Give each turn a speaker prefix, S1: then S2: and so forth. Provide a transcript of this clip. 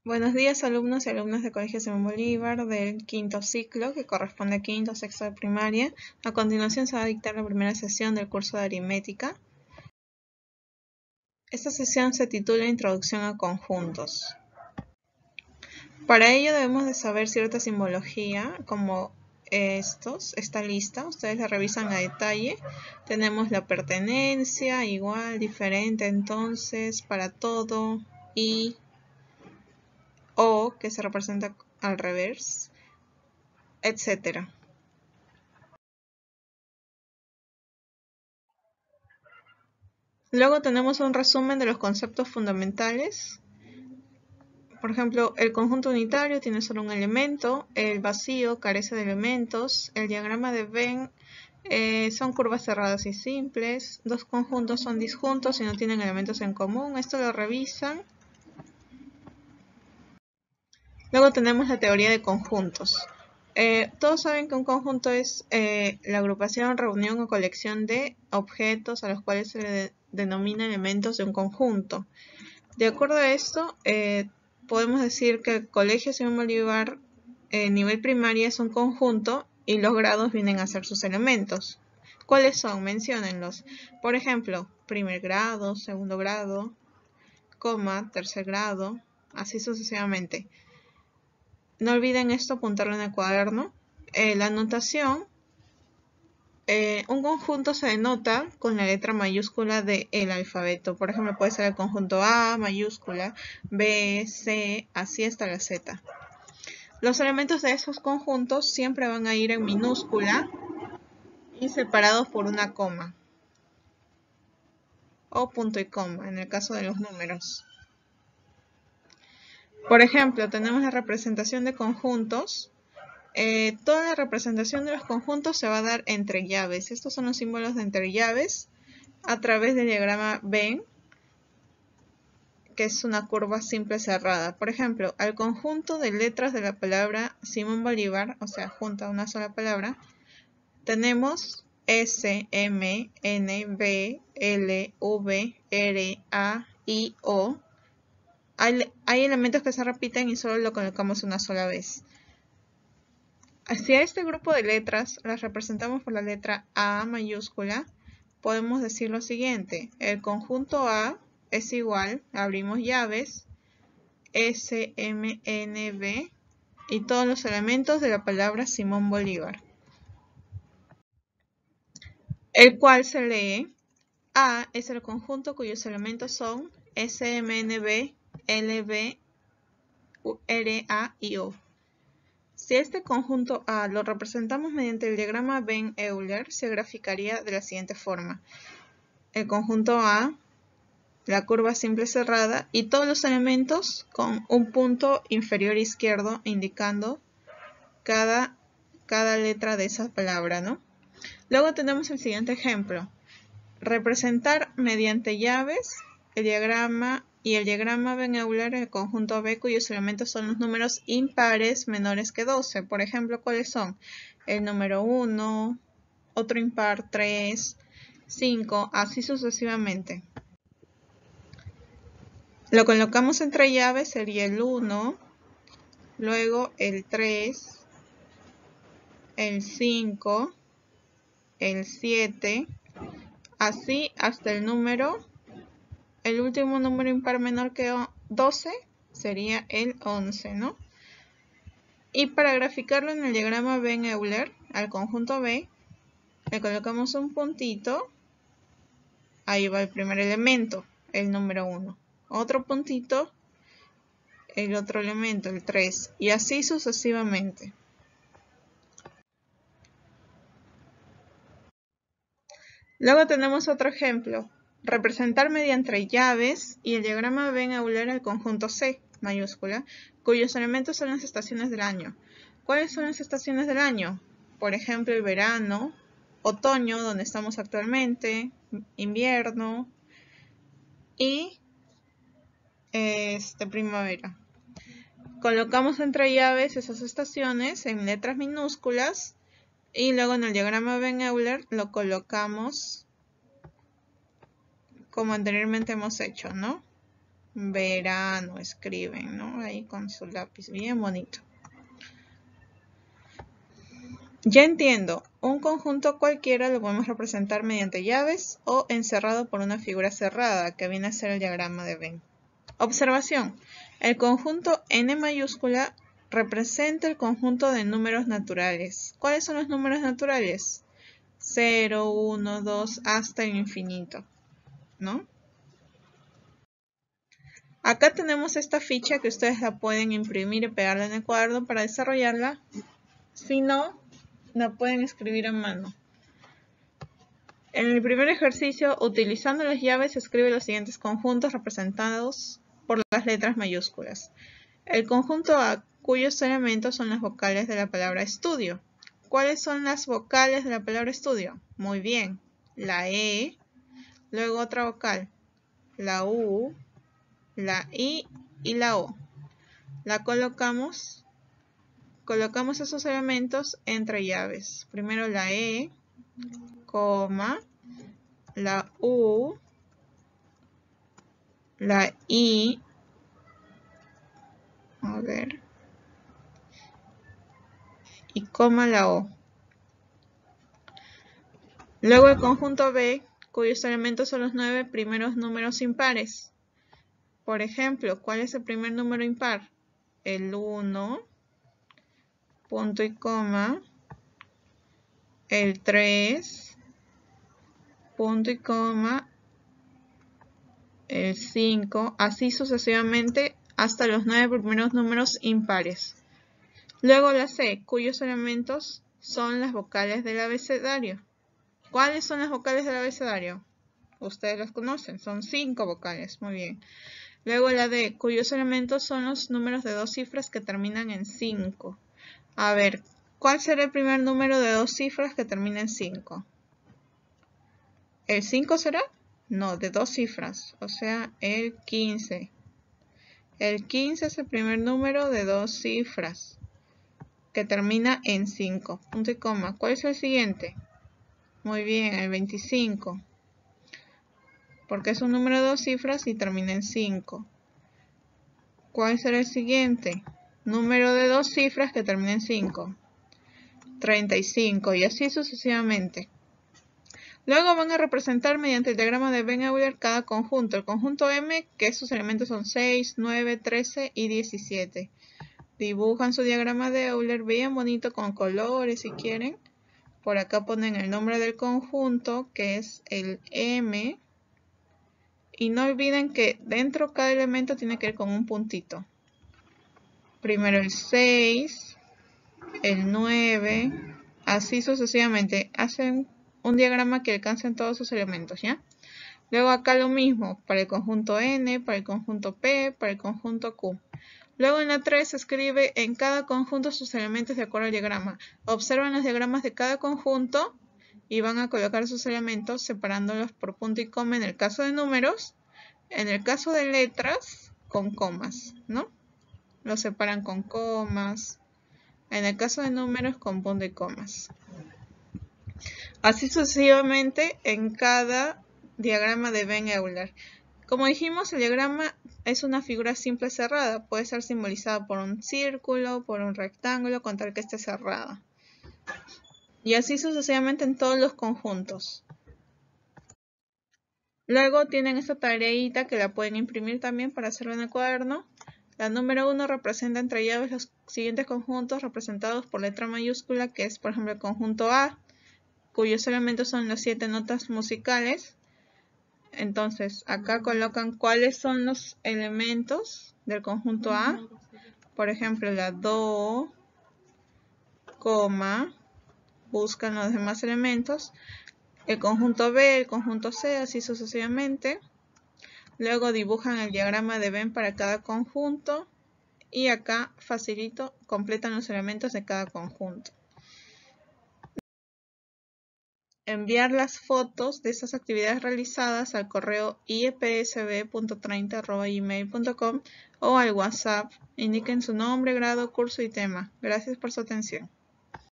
S1: Buenos días, alumnos y alumnas de Colegio Simón Bolívar del quinto ciclo, que corresponde a quinto, sexto de primaria. A continuación se va a dictar la primera sesión del curso de aritmética. Esta sesión se titula Introducción a conjuntos. Para ello debemos de saber cierta simbología, como esta lista. Ustedes la revisan a detalle. Tenemos la pertenencia, igual, diferente, entonces, para todo, y, o, que se representa al revés, etc. Luego tenemos un resumen de los conceptos fundamentales. Por ejemplo, el conjunto unitario tiene solo un elemento, el vacío carece de elementos, el diagrama de Venn son curvas cerradas y simples, dos conjuntos son disjuntos y no tienen elementos en común. Esto lo revisan. Luego tenemos la teoría de conjuntos. Todos saben que un conjunto es la agrupación, reunión o colección de objetos a los cuales se le denomina elementos de un conjunto. De acuerdo a esto, podemos decir que el Colegio Simón Bolívar nivel primaria es un conjunto y los grados vienen a ser sus elementos. ¿Cuáles son? Menciónenlos. Por ejemplo, primer grado, segundo grado, tercer grado, así sucesivamente. No olviden esto, apuntarlo en el cuaderno. La notación, un conjunto se denota con la letra mayúscula del alfabeto. Por ejemplo, puede ser el conjunto A mayúscula, B, C, así hasta la Z. Los elementos de esos conjuntos siempre van a ir en minúscula y separados por una coma o punto y coma en el caso de los números. Por ejemplo, tenemos la representación de conjuntos. Toda la representación de los conjuntos se va a dar entre llaves. Estos son los símbolos de entre llaves a través del diagrama Venn, que es una curva simple cerrada. Por ejemplo, al conjunto de letras de la palabra Simón Bolívar, o sea, junto a una sola palabra, tenemos S, M, N, B, L, V, R, A, I, O. Hay elementos que se repiten y solo lo colocamos una sola vez. Si a este grupo de letras las representamos por la letra A mayúscula, podemos decir lo siguiente: el conjunto A es igual, abrimos llaves, S, M, N, B y todos los elementos de la palabra Simón Bolívar, el cual se lee: A es el conjunto cuyos elementos son S, M, N, B, L, B, R, A y O. Si este conjunto A lo representamos mediante el diagrama Venn-Euler, se graficaría de la siguiente forma: el conjunto A, la curva simple cerrada y todos los elementos con un punto inferior izquierdo indicando cada letra de esa palabra, ¿no? Luego tenemos el siguiente ejemplo: representar mediante llaves el diagrama Venn-Euler el conjunto B cuyos elementos son los números impares menores que 12. Por ejemplo, ¿cuáles son? El número 1, otro impar 3, 5, así sucesivamente. Lo colocamos entre llaves, sería el 1, luego el 3, el 5, el 7, así hasta el último número impar menor que 12 sería el 11, ¿no? Y para graficarlo en el diagrama Venn-Euler al conjunto B, le colocamos un puntito, ahí va el primer elemento, el número 1. Otro puntito, el otro elemento, el 3, y así sucesivamente. Luego tenemos otro ejemplo: representar mediante llaves y el diagrama Venn-Euler el conjunto C mayúscula, cuyos elementos son las estaciones del año. ¿Cuáles son las estaciones del año? Por ejemplo, el verano, otoño, donde estamos actualmente, invierno y primavera. Colocamos entre llaves esas estaciones en letras minúsculas y luego en el diagrama Venn-Euler lo colocamos como anteriormente hemos hecho, ¿no? verano, escriben, ¿no? Ahí con su lápiz, bien bonito. Ya entiendo, un conjunto cualquiera lo podemos representar mediante llaves o encerrado por una figura cerrada, que viene a ser el diagrama de Venn. Observación. El conjunto n mayúscula representa el conjunto de números naturales. ¿Cuáles son los números naturales? 0, 1, 2, hasta el infinito, ¿no? Acá tenemos esta ficha que ustedes la pueden imprimir y pegarla en el cuaderno para desarrollarla. Si no, la pueden escribir a mano. En el primer ejercicio, utilizando las llaves, escribe los siguientes conjuntos representados por las letras mayúsculas. El conjunto A, cuyos elementos son las vocales de la palabra estudio. ¿Cuáles son las vocales de la palabra estudio? Muy bien, la E, luego otra vocal, la U, la I y la O. La colocamos esos elementos entre llaves. Primero la E, coma, la U, la I, a ver, y coma la O. Luego el conjunto B, cuyos elementos son los 9 primeros números impares. Por ejemplo, ¿cuál es el primer número impar? El 1, punto y coma, el 3, punto y coma, el 5, así sucesivamente hasta los 9 primeros números impares. Luego la C, cuyos elementos son las vocales del abecedario. ¿Cuáles son las vocales del abecedario? Ustedes las conocen, son 5 vocales, muy bien. Luego la D, cuyos elementos son los números de 2 cifras que terminan en 5. A ver, ¿cuál será el primer número de 2 cifras que termina en 5? ¿El 5 será? No, de 2 cifras, o sea, el 15. El 15 es el primer número de 2 cifras que termina en 5. Punto y coma. ¿Cuál es el siguiente? Muy bien, el 25. Porque es un número de 2 cifras y termina en 5. ¿Cuál será el siguiente? Número de 2 cifras que termina en 5. 35 y así sucesivamente. Luego van a representar mediante el diagrama de Venn-Euler cada conjunto. El conjunto M, que sus elementos son 6, 9, 13 y 17. Dibujan su diagrama de Euler bien bonito con colores si quieren. Por acá ponen el nombre del conjunto, que es el M. Y no olviden que dentro cada elemento tiene que ir con un puntito. Primero el 6, el 9, así sucesivamente. Hacen un diagrama que alcancen todos sus elementos, ¿ya? Luego acá lo mismo, para el conjunto N, para el conjunto P, para el conjunto Q. Luego en la 3 se escribe en cada conjunto sus elementos de acuerdo al diagrama. Observan los diagramas de cada conjunto y van a colocar sus elementos separándolos por punto y coma en el caso de números. En el caso de letras, con comas, ¿no? Los separan con comas. En el caso de números, con punto y comas. Así sucesivamente en cada diagrama de Venn-Euler. Como dijimos, el diagrama es una figura simple cerrada. Puede ser simbolizada por un círculo, por un rectángulo, con tal que esté cerrada. Y así sucesivamente en todos los conjuntos. Luego tienen esta tareita que la pueden imprimir también para hacerlo en el cuaderno. La número 1 representa entre llaves los siguientes conjuntos representados por letra mayúscula, que es por ejemplo el conjunto A, cuyos elementos son las 7 notas musicales. Entonces acá colocan cuáles son los elementos del conjunto A. Por ejemplo la Do, coma, buscan los demás elementos. El conjunto B, el conjunto C, así sucesivamente. Luego dibujan el diagrama de Venn para cada conjunto. Y acá facilito, completan los elementos de cada conjunto. Enviar las fotos de esas actividades realizadas al correo iepsb.30@gmail.com o al WhatsApp. Indiquen su nombre, grado, curso y tema. Gracias por su atención.